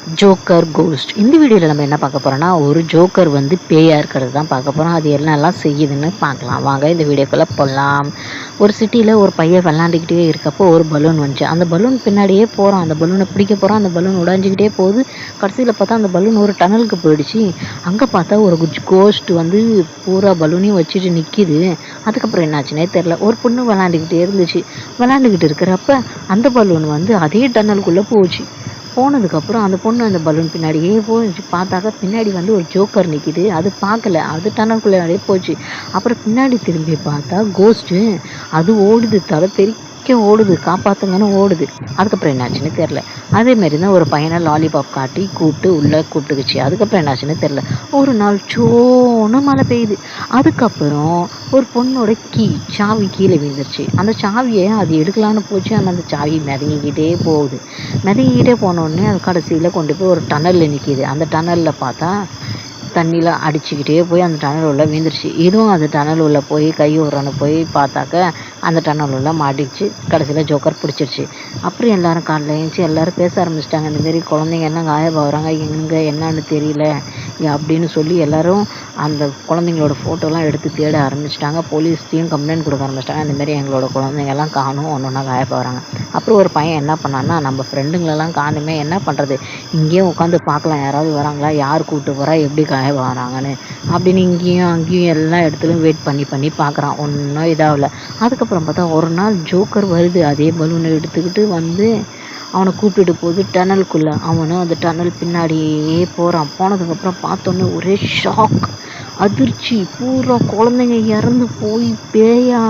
Joker cost. இந்த வீடியோவில் நம்ம என்ன பார்க்க போகிறோம்னா, ஒரு ஜோக்கர் வந்து பேயாக இருக்கிறது தான் பார்க்க போகிறோம். அது என்னெல்லாம் செய்யுதுன்னு பார்க்கலாம் வாங்க. இந்த வீடியோக்குள்ளே போகலாம். ஒரு சிட்டியில் ஒரு பையன் விளாண்டுக்கிட்டே இருக்கப்போ ஒரு பலூன் வந்துச்சு. அந்த பலூன் பின்னாடியே போகிறான். அந்த பலூனை பிடிக்க போகிறான். அந்த பலூன் உடைஞ்சிக்கிட்டே போகுது. கடைசியில் பார்த்தா அந்த பலூன் ஒரு டனலுக்கு போயிடுச்சு. அங்கே பார்த்தா ஒரு கோஸ்ட் வந்து பூரா பலூனையும் வச்சுட்டு நிற்கிது. அதுக்கப்புறம் என்னாச்சுன்னே தெரில. ஒரு பொண்ணு விளாண்டுக்கிட்டே இருந்துச்சு. விளாண்டுக்கிட்டு இருக்கிறப்ப அந்த பலூன் வந்து அதே டனலுக்குள்ளே போச்சு. போனதுக்கப்புறம் அந்த பொண்ணு அந்த பலூன் பின்னாடியே போச்சு. பார்த்தாக்கா பின்னாடி வந்து ஒரு ஜோக்கர் நிற்கிது. அது பார்க்கல. அது டனலுக்குள்ளே போச்சு. அப்புறம் பின்னாடி திரும்பி பார்த்தா கோஸ்ட்டு அது ஓடுது. தலை தெறிக்க ஓடுது. காப்பாற்றுங்கன்னு ஓடுது. அதுக்கப்புறம் என்னாச்சுன்னு தெரில. அதேமாரி தான் ஒரு பையனை லாலிபாப் காட்டி கூப்பிட்டு உள்ளே கூப்பிட்டுக்குச்சு. அதுக்கப்புறம் என்னாச்சுன்னு தெரில. ஒரு நாள் சோன்னு மழை பெய்யுது. அதுக்கப்புறம் ஒரு பொண்ணோட சாவி கீழே விழுந்துருச்சு. அந்த சாவியை அது எடுக்கலான்னு போச்சு. ஆனால் அந்த சாவி மிதங்கிக்கிட்டே போகுது. மிதங்கிக்கிட்டே போனோடனே அது கடைசியில் கொண்டு போய் ஒரு டனலில் நிற்கிது. அந்த டனலில் பார்த்தா தண்ணியில் அடிச்சுக்கிட்டே போய் அந்த டனல் உள்ள விழுந்துருச்சு. இதுவும் அந்த டனல் உள்ள போய் கை விட்றன்னு போய் பார்த்தாக்க அந்த டனல் உள்ள மாட்டிடுச்சு. கடைசியில் ஜோக்கர் பிடிச்சிருச்சு. அப்புறம் எல்லோரும் காலைல எழுந்துச்சி எல்லோரும் பேச ஆரம்பிச்சிட்டாங்க. இந்தமாரி குழந்தைங்க எல்லாம் காயமாகறாங்க, எங்கே என்னன்னு தெரியல அப்படின்னு சொல்லி எல்லோரும் அந்த குழந்தைங்களோட ஃபோட்டோலாம் எடுத்து தேட ஆரம்பிச்சிட்டாங்க. போலீஸ்டையும் கம்ப்ளைண்ட் கொடுக்க ஆரம்பிச்சிட்டாங்க. இந்தமாரி எங்களோட குழந்தைங்கெல்லாம் காணும், ஒன்று ஒன்றா காயப்படுறாங்க. அப்புறம் ஒரு பையன் என்ன பண்ணான்னா, நம்ம ஃப்ரெண்டுங்களெல்லாம் காணுமே, என்ன பண்ணுறது, இங்கேயே உட்காந்து பார்க்கலாம் யாராவது வராங்களா, யார் கூப்பிட்டு போகிறா, எப்படி காயப்படுறாங்கன்னு அப்படின்னு இங்கேயும் அங்கேயும் எல்லா இடத்துலையும் வெயிட் பண்ணி பார்க்குறான். ஒன்றும் இதாகல. அதுக்கப்புறம் பார்த்தா ஒரு நாள் ஜோக்கர் வருது. அதே பலூனை எடுத்துக்கிட்டு வந்து அவனை கூப்பிட்டுட்டு போகுது டனலுக்குள்ளே. அவனும் அந்த டனல் பின்னாடியே போகிறான். போனதுக்கப்புறம் பார்த்தோன்னே ஒரே ஷாக், அதிர்ச்சி. பூரா குழந்தைங்க இறந்து போய் பேயா